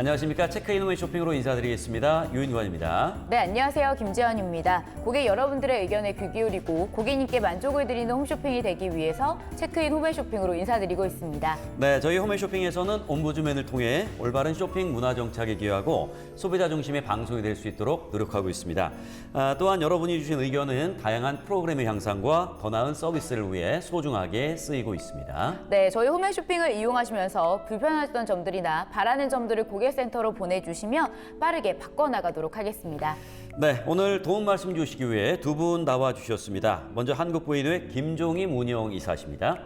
안녕하십니까. 체크인 후에 쇼핑으로 인사드리겠습니다. 유인관입니다. 네, 안녕하세요. 김지연입니다. 고객 여러분들의 의견에 귀 기울이고 고객님께 만족을 드리는 홈쇼핑이 되기 위해서 체크인 후에 쇼핑으로 인사드리고 있습니다. 네, 저희 홈의 쇼핑에서는 옴부즈맨을 통해 올바른 쇼핑 문화 정착에 기여하고 소비자 중심의 방송이 될 수 있도록 노력하고 있습니다. 또한 여러분이 주신 의견은 다양한 프로그램의 향상과 더 나은 서비스를 위해 소중하게 쓰이고 있습니다. 네, 저희 홈의 쇼핑을 이용하시면서 불편하셨던 점들이나 바라는 점들을 고객센터로 보내주시면 빠르게 바꿔나가도록 하겠습니다. 네, 오늘 도움 말씀 주시기 위해 두 분 나와 주셨습니다. 먼저 한국부인의 김종임 운영 이사십니다.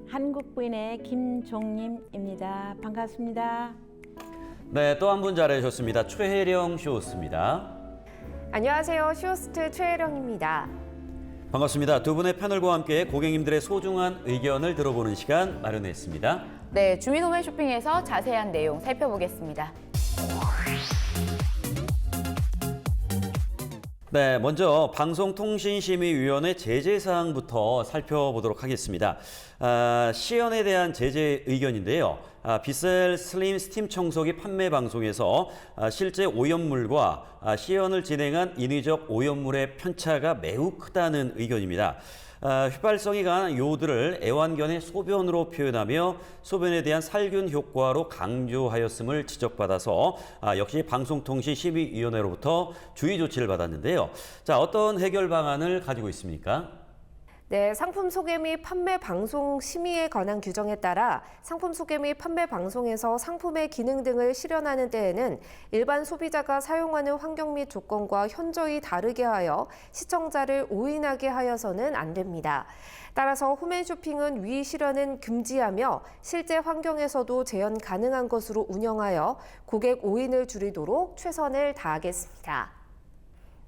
한국부인의 김종림입니다. 반갑습니다. 네, 또 한 분 잘해주셨습니다. 최혜령 쇼호스입니다. 안녕하세요. 쇼호스트 최혜령입니다. 반갑습니다. 두 분의 패널과 함께 고객님들의 소중한 의견을 들어보는 시간 마련했습니다. 네, 주민 홈의 쇼핑에서 자세한 내용 살펴보겠습니다. 네, 먼저 방송통신심의위원회 제재사항부터 살펴보도록 하겠습니다. 시연에 대한 제재 의견인데요. 비셀 슬림 스팀 청소기 판매 방송에서 실제 오염물과 시연을 진행한 인위적 오염물의 편차가 매우 크다는 의견입니다. 휘발성이 강한 요오드를 애완견의 소변으로 표현하며 소변에 대한 살균 효과로 강조하였음을 지적받아서 역시 방송통신심의위원회로부터 주의 조치를 받았는데요. 자, 어떤 해결 방안을 가지고 있습니까? 네, 상품 소개 및 판매 방송 심의에 관한 규정에 따라 상품 소개 및 판매 방송에서 상품의 기능 등을 실현하는 때에는 일반 소비자가 사용하는 환경 및 조건과 현저히 다르게 하여 시청자를 오인하게 하여서는 안 됩니다. 따라서 홈앤쇼핑은 위 실현은 금지하며 실제 환경에서도 재현 가능한 것으로 운영하여 고객 오인을 줄이도록 최선을 다하겠습니다.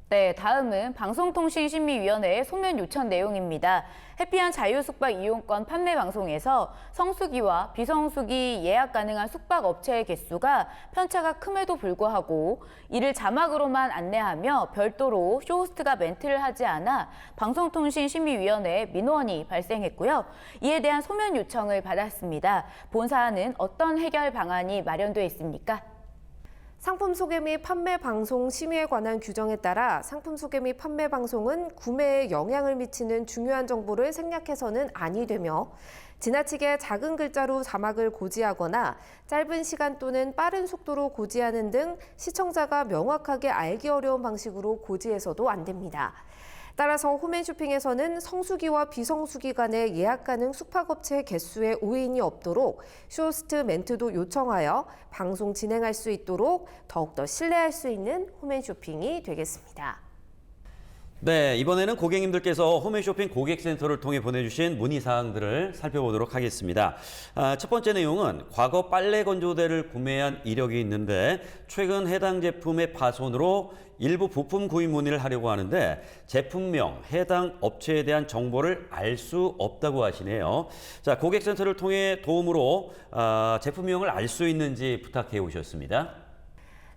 네, 다음은 방송통신심의위원회의 소면 요청 내용입니다. 해피한 자유숙박 이용권 판매 방송에서 성수기와 비성수기 예약 가능한 숙박업체의 개수가 편차가 큼에도 불구하고 이를 자막으로만 안내하며 별도로 쇼호스트가 멘트를 하지 않아 방송통신심의위원회에 민원이 발생했고요. 이에 대한 소면 요청을 받았습니다. 본 사안은 어떤 해결 방안이 마련되어 있습니까? 상품 소개 및 판매 방송 심의에 관한 규정에 따라 상품 소개 및 판매 방송은 구매에 영향을 미치는 중요한 정보를 생략해서는 아니 되며 지나치게 작은 글자로 자막을 고지하거나 짧은 시간 또는 빠른 속도로 고지하는 등 시청자가 명확하게 알기 어려운 방식으로 고지해서도 안 됩니다. 따라서 홈앤쇼핑에서는 성수기와 비성수기 간의 예약 가능 숙박업체 개수에 오인이 없도록 쇼호스트 멘트도 요청하여 방송 진행할 수 있도록 더욱더 신뢰할 수 있는 홈앤쇼핑이 되겠습니다. 네, 이번에는 고객님들께서 홈앤쇼핑 고객센터를 통해 보내주신 문의사항들을 살펴보도록 하겠습니다. 첫 번째 내용은 과거 빨래 건조대를 구매한 이력이 있는데 최근 해당 제품의 파손으로 일부 부품 구입 문의를 하려고 하는데 제품명, 해당 업체에 대한 정보를 알 수 없다고 하시네요. 자, 고객센터를 통해 도움으로 제품명을 알 수 있는지 부탁해 오셨습니다.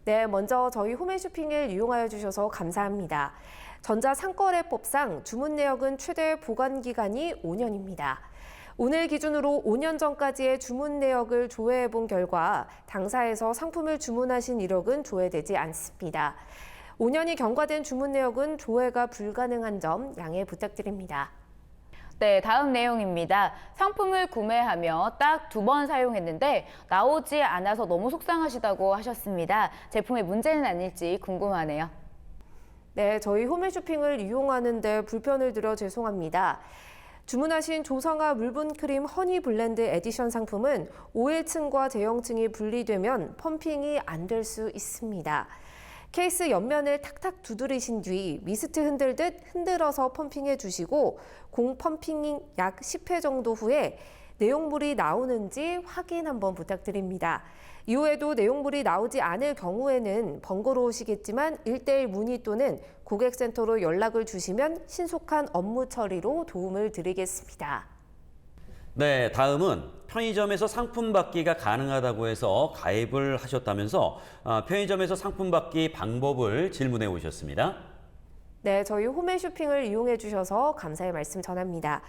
네, 먼저 저희 홈앤쇼핑을 이용하여 주셔서 감사합니다. 전자상거래법상 주문 내역은 최대 보관 기간이 5년입니다. 오늘 기준으로 5년 전까지의 주문 내역을 조회해 본 결과 당사에서 상품을 주문하신 이력은 조회되지 않습니다. 5년이 경과된 주문 내역은 조회가 불가능한 점 양해 부탁드립니다. 네, 다음 내용입니다. 상품을 구매하며 딱 2번 사용했는데 나오지 않아서 너무 속상하시다고 하셨습니다. 제품에 문제는 아닐지 궁금하네요. 네, 저희 홈앤쇼핑을 이용하는데 불편을 드려 죄송합니다. 주문하신 조성아 물분크림 허니 블렌드 에디션 상품은 오일층과 제형층이 분리되면 펌핑이 안 될 수 있습니다. 케이스 옆면을 탁탁 두드리신 뒤 미스트 흔들듯 흔들어서 펌핑해 주시고 공펌핑 약 10회 정도 후에 내용물이 나오는지 확인 한번 부탁드립니다. 이후에도 내용물이 나오지 않을 경우에는 번거로우시겠지만 1:1 문의 또는 고객센터로 연락을 주시면 신속한 업무 처리로 도움을 드리겠습니다. 네, 다음은 편의점에서 상품 받기가 가능하다고 해서 가입을 하셨다면서 편의점에서 상품 받기 방법을 질문해 오셨습니다. 네, 저희 홈앤쇼핑을 이용해 주셔서 감사의 말씀 전합니다.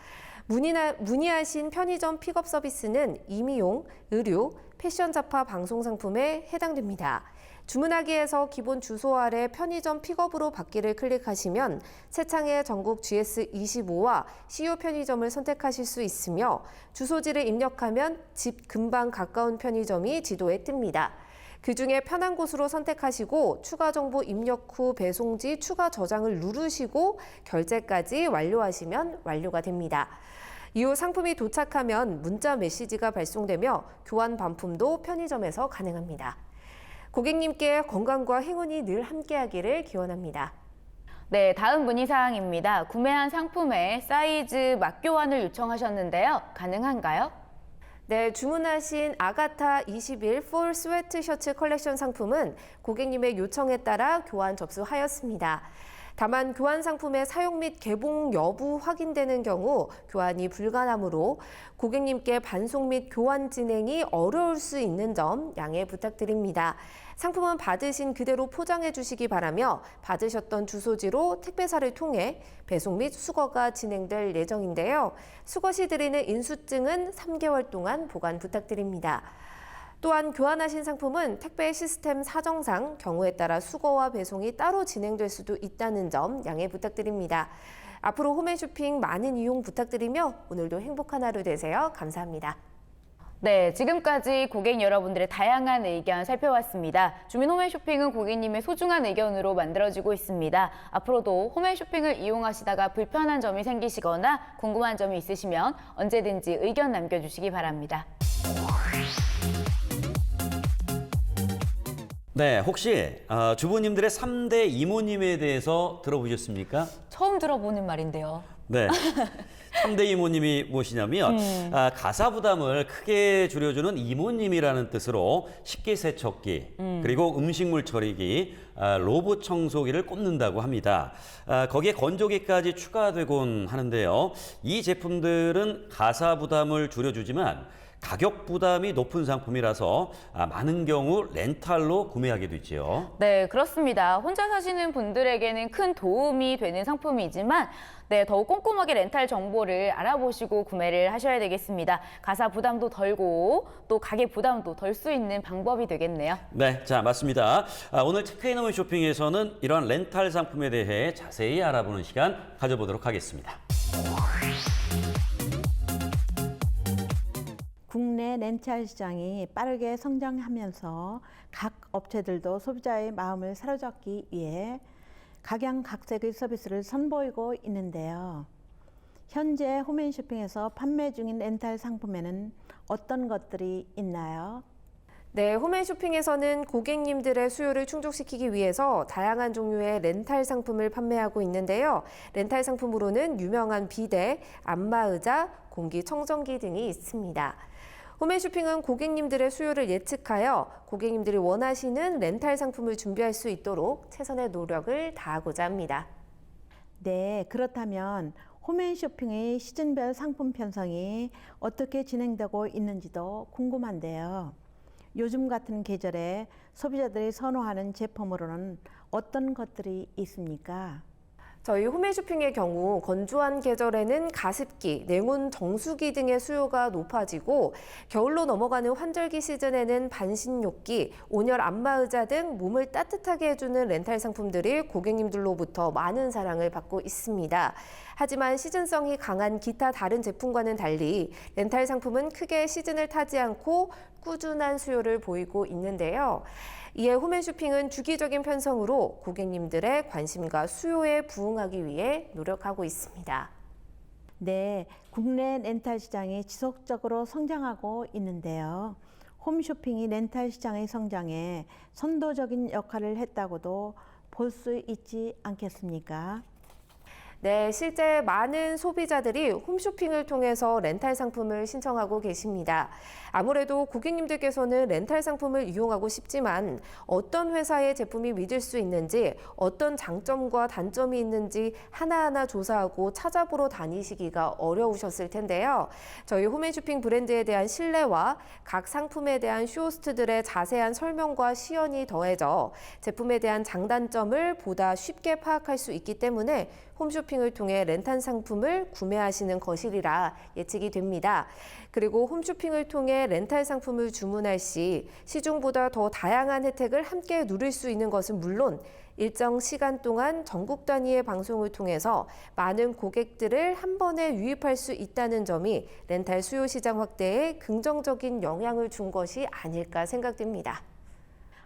문의하신 편의점 픽업 서비스는 임의용, 의류, 패션 잡화 방송 상품에 해당됩니다. 주문하기에서 기본 주소 아래 편의점 픽업으로 받기를 클릭하시면 새창의 전국 GS25와 CU 편의점을 선택하실 수 있으며 주소지를 입력하면 집 근방 가까운 편의점이 지도에 뜹니다. 그중에 편한 곳으로 선택하시고 추가 정보 입력 후 배송지 추가 저장을 누르시고 결제까지 완료하시면 완료가 됩니다. 이후 상품이 도착하면 문자 메시지가 발송되며 교환 반품도 편의점에서 가능합니다. 고객님께 건강과 행운이 늘 함께하기를 기원합니다. 네, 다음 문의사항입니다. 구매한 상품에 사이즈 맞교환을 요청하셨는데요. 가능한가요? 네, 주문하신 아가타 21 폴 스웨트 셔츠 컬렉션 상품은 고객님의 요청에 따라 교환 접수하였습니다. 다만 교환 상품의 사용 및 개봉 여부 확인되는 경우 교환이 불가하므로 고객님께 반송 및 교환 진행이 어려울 수 있는 점 양해 부탁드립니다. 상품은 받으신 그대로 포장해 주시기 바라며 받으셨던 주소지로 택배사를 통해 배송 및 수거가 진행될 예정인데요. 수거 시 드리는 인수증은 3개월 동안 보관 부탁드립니다. 또한 교환하신 상품은 택배 시스템 사정상 경우에 따라 수거와 배송이 따로 진행될 수도 있다는 점 양해 부탁드립니다. 앞으로 홈앤쇼핑 많은 이용 부탁드리며 오늘도 행복한 하루 되세요. 감사합니다. 네, 지금까지 고객 여러분들의 다양한 의견 살펴봤습니다. 주민 홈앤쇼핑은 고객님의 소중한 의견으로 만들어지고 있습니다. 앞으로도 홈앤쇼핑을 이용하시다가 불편한 점이 생기시거나 궁금한 점이 있으시면 언제든지 의견 남겨주시기 바랍니다. 네, 혹시 주부님들의 3대 이모님에 대해서 들어보셨습니까? 처음 들어보는 말인데요. 네. 3대 이모님이 무엇이냐면 가사 부담을 크게 줄여주는 이모님이라는 뜻으로 식기세척기, 그리고 음식물 처리기, 로봇 청소기를 꼽는다고 합니다. 거기에 건조기까지 추가되곤 하는데요. 이 제품들은 가사 부담을 줄여주지만 가격 부담이 높은 상품이라서 많은 경우 렌탈로 구매하게 되죠. 네, 그렇습니다. 혼자 사시는 분들에게는 큰 도움이 되는 상품이지만 더욱 꼼꼼하게 렌탈 정보를 알아보시고 구매를 하셔야 되겠습니다. 가사 부담도 덜고 또 가격 부담도 덜 수 있는 방법이 되겠네요. 네, 자, 맞습니다. 오늘 체크인 쇼핑에서는 이러한 렌탈 상품에 대해 자세히 알아보는 시간 가져보도록 하겠습니다. 국내 렌탈 시장이 빠르게 성장하면서 각 업체들도 소비자의 마음을 사로잡기 위해 각양각색의 서비스를 선보이고 있는데요. 현재 홈앤쇼핑에서 판매 중인 렌탈 상품에는 어떤 것들이 있나요? 네, 홈앤쇼핑에서는 고객님들의 수요를 충족시키기 위해서 다양한 종류의 렌탈 상품을 판매하고 있는데요. 렌탈 상품으로는 유명한 비데, 안마의자, 공기청정기 등이 있습니다. 홈앤쇼핑은 고객님들의 수요를 예측하여 고객님들이 원하시는 렌탈 상품을 준비할 수 있도록 최선의 노력을 다하고자 합니다. 네, 그렇다면 홈앤쇼핑의 시즌별 상품 편성이 어떻게 진행되고 있는지도 궁금한데요. 요즘 같은 계절에 소비자들이 선호하는 제품으로는 어떤 것들이 있습니까? 저희 홈앤쇼핑의 경우 건조한 계절에는 가습기, 냉온 정수기 등의 수요가 높아지고 겨울로 넘어가는 환절기 시즌에는 반신욕기, 온열 안마의자 등 몸을 따뜻하게 해주는 렌탈 상품들이 고객님들로부터 많은 사랑을 받고 있습니다. 하지만 시즌성이 강한 기타 다른 제품과는 달리 렌탈 상품은 크게 시즌을 타지 않고 꾸준한 수요를 보이고 있는데요. 이에 홈앤쇼핑은 주기적인 편성으로 고객님들의 관심과 수요에 부응하기 위해 노력하고 있습니다. 네, 국내 렌탈 시장이 지속적으로 성장하고 있는데요. 홈쇼핑이 렌탈 시장의 성장에 선도적인 역할을 했다고도 볼 수 있지 않겠습니까? 네, 실제 많은 소비자들이 홈쇼핑을 통해서 렌탈 상품을 신청하고 계십니다. 아무래도 고객님들께서는 렌탈 상품을 이용하고 싶지만 어떤 회사의 제품이 믿을 수 있는지, 어떤 장점과 단점이 있는지 하나하나 조사하고 찾아보러 다니시기가 어려우셨을 텐데요. 저희 홈앤쇼핑 브랜드에 대한 신뢰와 각 상품에 대한 쇼호스트들의 자세한 설명과 시연이 더해져 제품에 대한 장단점을 보다 쉽게 파악할 수 있기 때문에 홈쇼핑을 통해 렌탈 상품을 구매하시는 것이리라 예측이 됩니다. 그리고 홈쇼핑을 통해 렌탈 상품을 주문할 시 시중보다 더 다양한 혜택을 함께 누릴 수 있는 것은 물론 일정 시간 동안 전국 단위의 방송을 통해서 많은 고객들을 한 번에 유입할 수 있다는 점이 렌탈 수요 시장 확대에 긍정적인 영향을 준 것이 아닐까 생각됩니다.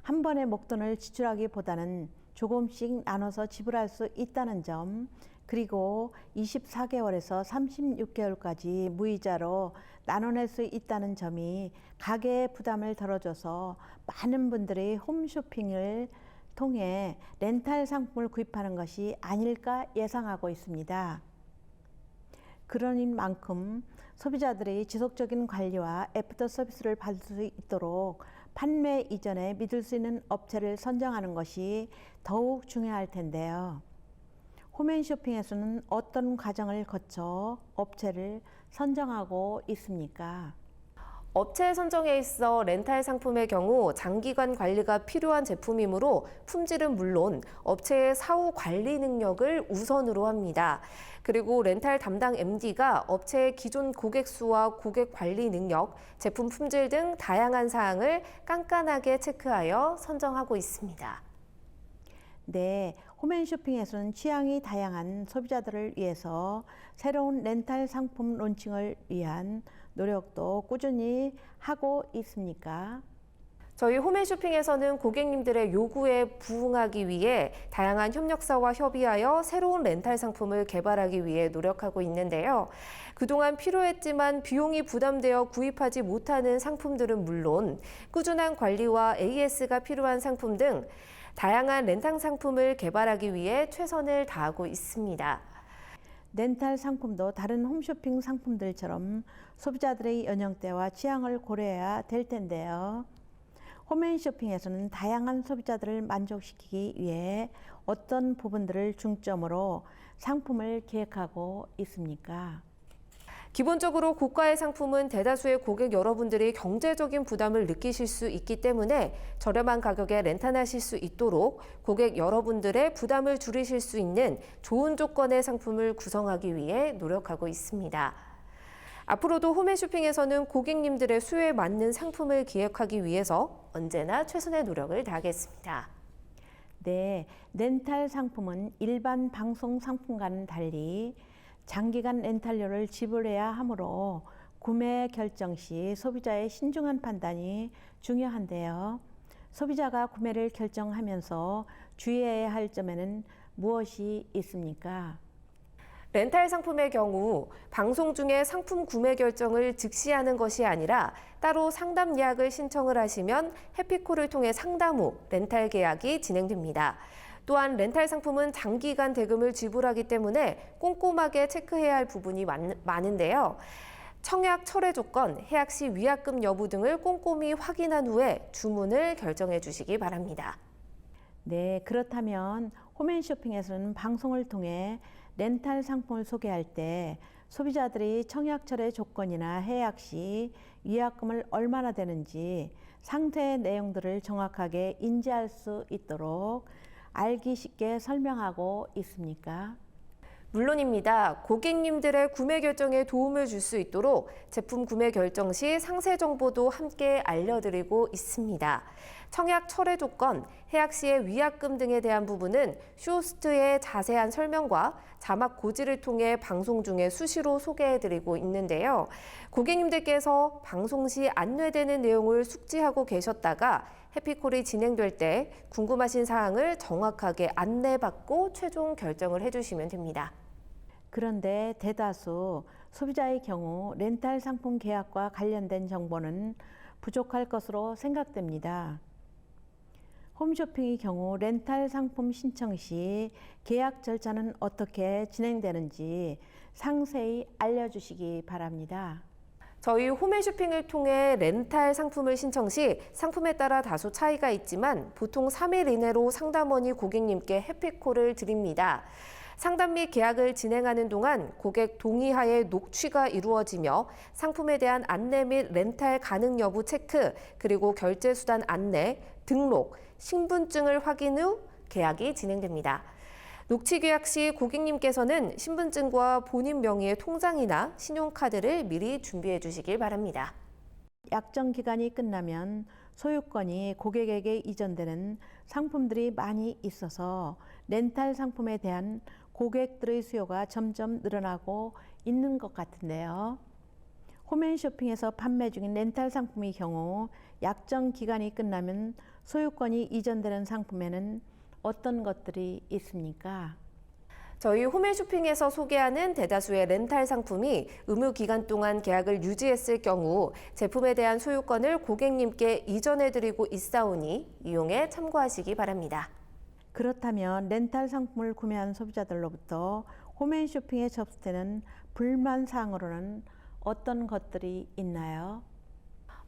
한 번에 목돈을 지출하기보다는 조금씩 나눠서 지불할 수 있다는 점, 그리고 24개월에서 36개월까지 무이자로 나눠낼 수 있다는 점이 가계의 부담을 덜어줘서 많은 분들이 홈쇼핑을 통해 렌탈 상품을 구입하는 것이 아닐까 예상하고 있습니다. 그러는 만큼 소비자들이 지속적인 관리와 애프터 서비스를 받을 수 있도록 판매 이전에 믿을 수 있는 업체를 선정하는 것이 더욱 중요할 텐데요. 홈앤쇼핑에서는 어떤 과정을 거쳐 업체를 선정하고 있습니까? 업체 선정에 있어 렌탈 상품의 경우 장기간 관리가 필요한 제품이므로 품질은 물론 업체의 사후 관리 능력을 우선으로 합니다. 그리고 렌탈 담당 MD가 업체의 기존 고객 수와 고객 관리 능력, 제품 품질 등 다양한 사항을 깐깐하게 체크하여 선정하고 있습니다. 네, 홈앤쇼핑에서는 취향이 다양한 소비자들을 위해서 새로운 렌탈 상품 론칭을 위한 노력도 꾸준히 하고 있습니까? 저희 홈앤쇼핑에서는 고객님들의 요구에 부응하기 위해 다양한 협력사와 협의하여 새로운 렌탈 상품을 개발하기 위해 노력하고 있는데요. 그동안 필요했지만 비용이 부담되어 구입하지 못하는 상품들은 물론 꾸준한 관리와 AS가 필요한 상품 등 다양한 렌탈 상품을 개발하기 위해 최선을 다하고 있습니다. 렌탈 상품도 다른 홈쇼핑 상품들처럼 소비자들의 연령대와 취향을 고려해야 될 텐데요. 홈앤쇼핑에서는 다양한 소비자들을 만족시키기 위해 어떤 부분들을 중점으로 상품을 기획하고 있습니까? 기본적으로 고가의 상품은 대다수의 고객 여러분들이 경제적인 부담을 느끼실 수 있기 때문에 저렴한 가격에 렌탈하실 수 있도록 고객 여러분들의 부담을 줄이실 수 있는 좋은 조건의 상품을 구성하기 위해 노력하고 있습니다. 앞으로도 홈앤쇼핑에서는 고객님들의 수요에 맞는 상품을 기획하기 위해서 언제나 최선의 노력을 다하겠습니다. 네, 렌탈 상품은 일반 방송 상품과는 달리 장기간 렌탈료를 지불해야 하므로 구매 결정 시 소비자의 신중한 판단이 중요한데요. 소비자가 구매를 결정하면서 주의해야 할 점에는 무엇이 있습니까? 렌탈 상품의 경우 방송 중에 상품 구매 결정을 즉시 하는 것이 아니라 따로 상담 예약을 신청을 하시면 해피콜을 통해 상담 후 렌탈 계약이 진행됩니다. 또한 렌탈 상품은 장기간 대금을 지불하기 때문에 꼼꼼하게 체크해야 할 부분이 많은데요. 청약 철회 조건, 해약 시 위약금 여부 등을 꼼꼼히 확인한 후에 주문을 결정해 주시기 바랍니다. 네, 그렇다면 홈앤쇼핑에서는 방송을 통해 렌탈 상품을 소개할 때 소비자들이 청약 철회 조건이나 해약 시 위약금을 얼마나 되는지 상세의 내용들을 정확하게 인지할 수 있도록 알기 쉽게 설명하고 있습니까? 물론입니다. 고객님들의 구매 결정에 도움을 줄 수 있도록 제품 구매 결정 시 상세 정보도 함께 알려드리고 있습니다. 청약 철회 조건, 해약 시의 위약금 등에 대한 부분은 쇼호스트의 자세한 설명과 자막 고지를 통해 방송 중에 수시로 소개해드리고 있는데요. 고객님들께서 방송 시 안내되는 내용을 숙지하고 계셨다가 해피콜이 진행될 때 궁금하신 사항을 정확하게 안내받고 최종 결정을 해주시면 됩니다. 그런데 대다수 소비자의 경우 렌탈 상품 계약과 관련된 정보는 부족할 것으로 생각됩니다. 홈쇼핑의 경우 렌탈 상품 신청 시 계약 절차는 어떻게 진행되는지 상세히 알려주시기 바랍니다. 저희 홈앤쇼핑을 통해 렌탈 상품을 신청 시 상품에 따라 다소 차이가 있지만 보통 3일 이내로 상담원이 고객님께 해피콜을 드립니다. 상담 및 계약을 진행하는 동안 고객 동의하에 녹취가 이루어지며 상품에 대한 안내 및 렌탈 가능 여부 체크, 그리고 결제 수단 안내, 등록, 신분증을 확인 후 계약이 진행됩니다. 녹취 계약 시 고객님께서는 신분증과 본인 명의의 통장이나 신용카드를 미리 준비해 주시길 바랍니다. 약정 기간이 끝나면 소유권이 고객에게 이전되는 상품들이 많이 있어서 렌탈 상품에 대한 고객들의 수요가 점점 늘어나고 있는 것 같은데요. 홈앤쇼핑에서 판매 중인 렌탈 상품의 경우 약정 기간이 끝나면 소유권이 이전되는 상품에는 어떤 것들이 있습니까? 저희 홈앤쇼핑에서 소개하는 대다수의 렌탈 상품이 의무 기간 동안 계약을 유지했을 경우 제품에 대한 소유권을 고객님께 이전해드리고 있사오니 이용에 참고하시기 바랍니다. 그렇다면 렌탈 상품을 구매한 소비자들로부터 홈앤쇼핑에 접수되는 불만 사항으로는 어떤 것들이 있나요?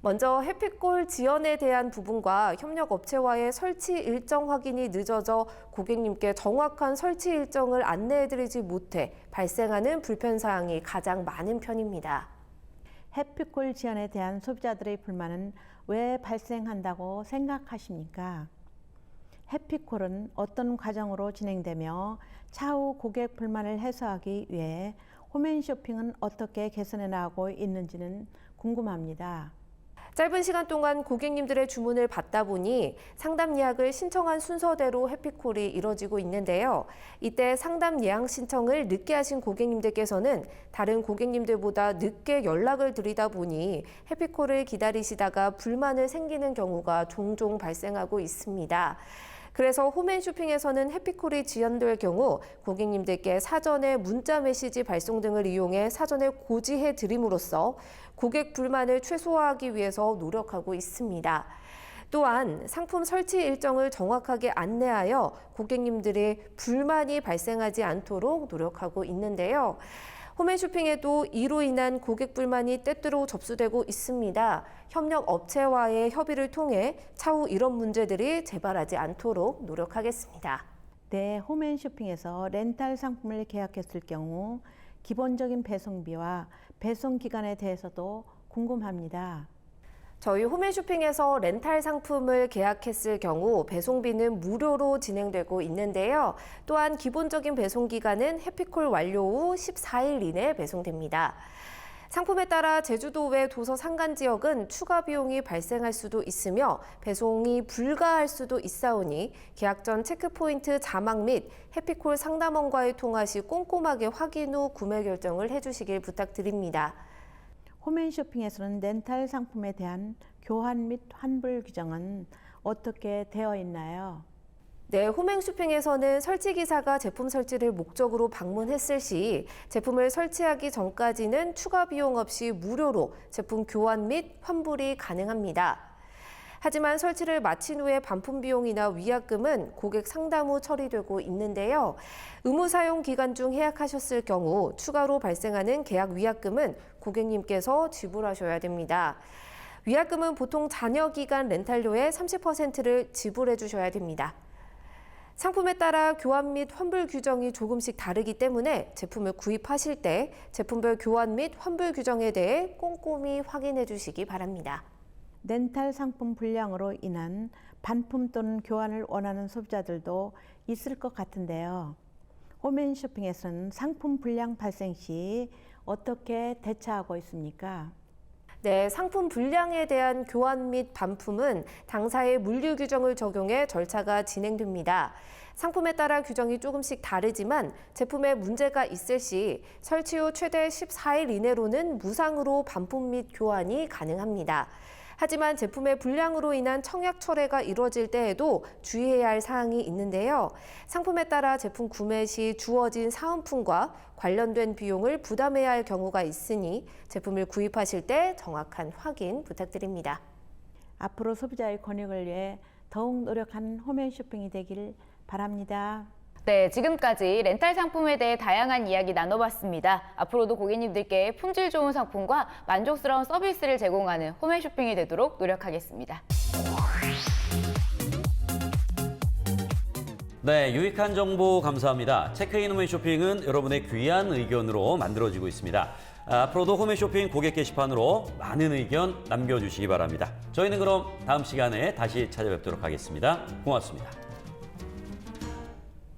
먼저 해피콜 지연에 대한 부분과 협력업체와의 설치 일정 확인이 늦어져 고객님께 정확한 설치 일정을 안내해드리지 못해 발생하는 불편사항이 가장 많은 편입니다. 해피콜 지연에 대한 소비자들의 불만은 왜 발생한다고 생각하십니까? 해피콜은 어떤 과정으로 진행되며 차후 고객 불만을 해소하기 위해 홈앤쇼핑은 어떻게 개선해 나가고 있는지는 궁금합니다. 짧은 시간 동안 고객님들의 주문을 받다 보니 상담 예약을 신청한 순서대로 해피콜이 이뤄지고 있는데요. 이때 상담 예약 신청을 늦게 하신 고객님들께서는 다른 고객님들보다 늦게 연락을 드리다 보니 해피콜을 기다리시다가 불만을 생기는 경우가 종종 발생하고 있습니다. 그래서 홈앤쇼핑에서는 해피콜이 지연될 경우 고객님들께 사전에 문자 메시지 발송 등을 이용해 사전에 고지해 드림으로써 고객 불만을 최소화하기 위해서 노력하고 있습니다. 또한 상품 설치 일정을 정확하게 안내하여 고객님들의 불만이 발생하지 않도록 노력하고 있는데요. 홈앤쇼핑에도 이로 인한 고객 불만이 때때로 접수되고 있습니다. 협력 업체와의 협의를 통해 차후 이런 문제들이 재발하지 않도록 노력하겠습니다. 네, 홈앤쇼핑에서 렌탈 상품을 계약했을 경우 기본적인 배송비와 배송 기간에 대해서도 궁금합니다. 저희 홈앤쇼핑에서 렌탈 상품을 계약했을 경우 배송비는 무료로 진행되고 있는데요. 또한 기본적인 배송 기간은 해피콜 완료 후 14일 이내 배송됩니다. 상품에 따라 제주도 외 도서 산간 지역은 추가 비용이 발생할 수도 있으며 배송이 불가할 수도 있사오니 계약 전 체크포인트 자막 및 해피콜 상담원과의 통화 시 꼼꼼하게 확인 후 구매 결정을 해주시길 부탁드립니다. 홈앤쇼핑에서는 렌탈 상품에 대한 교환 및 환불 규정은 어떻게 되어 있나요? 네, 홈앤쇼핑에서는 설치기사가 제품 설치를 목적으로 방문했을 시 제품을 설치하기 전까지는 추가 비용 없이 무료로 제품 교환 및 환불이 가능합니다. 하지만 설치를 마친 후에 반품 비용이나 위약금은 고객 상담 후 처리되고 있는데요. 의무 사용 기간 중 예약하셨을 경우 추가로 발생하는 계약 위약금은 고객님께서 지불하셔야 됩니다. 위약금은 보통 잔여 기간 렌탈료의 30%를 지불해 주셔야 됩니다. 상품에 따라 교환 및 환불 규정이 조금씩 다르기 때문에 제품을 구입하실 때 제품별 교환 및 환불 규정에 대해 꼼꼼히 확인해 주시기 바랍니다. 렌탈 상품 불량으로 인한 반품 또는 교환을 원하는 소비자들도 있을 것 같은데요. 홈앤쇼핑에서는 상품 불량 발생 시 어떻게 대처하고 있습니까? 네, 상품 불량에 대한 교환 및 반품은 당사의 물류 규정을 적용해 절차가 진행됩니다. 상품에 따라 규정이 조금씩 다르지만 제품에 문제가 있을 시 설치 후 최대 14일 이내로는 무상으로 반품 및 교환이 가능합니다. 하지만 제품의 불량으로 인한 청약 철회가 이루어질 때에도 주의해야 할 사항이 있는데요. 상품에 따라 제품 구매 시 주어진 사은품과 관련된 비용을 부담해야 할 경우가 있으니 제품을 구입하실 때 정확한 확인 부탁드립니다. 앞으로 소비자의 권익을 위해 더욱 노력하는 홈앤쇼핑이 되길 바랍니다. 네, 지금까지 렌탈 상품에 대해 다양한 이야기 나눠봤습니다. 앞으로도 고객님들께 품질 좋은 상품과 만족스러운 서비스를 제공하는 홈앤쇼핑이 되도록 노력하겠습니다. 네, 유익한 정보 감사합니다. 체크인 홈앤쇼핑은 여러분의 귀한 의견으로 만들어지고 있습니다. 앞으로도 홈앤쇼핑 고객 게시판으로 많은 의견 남겨주시기 바랍니다. 저희는 그럼 다음 시간에 다시 찾아뵙도록 하겠습니다. 고맙습니다.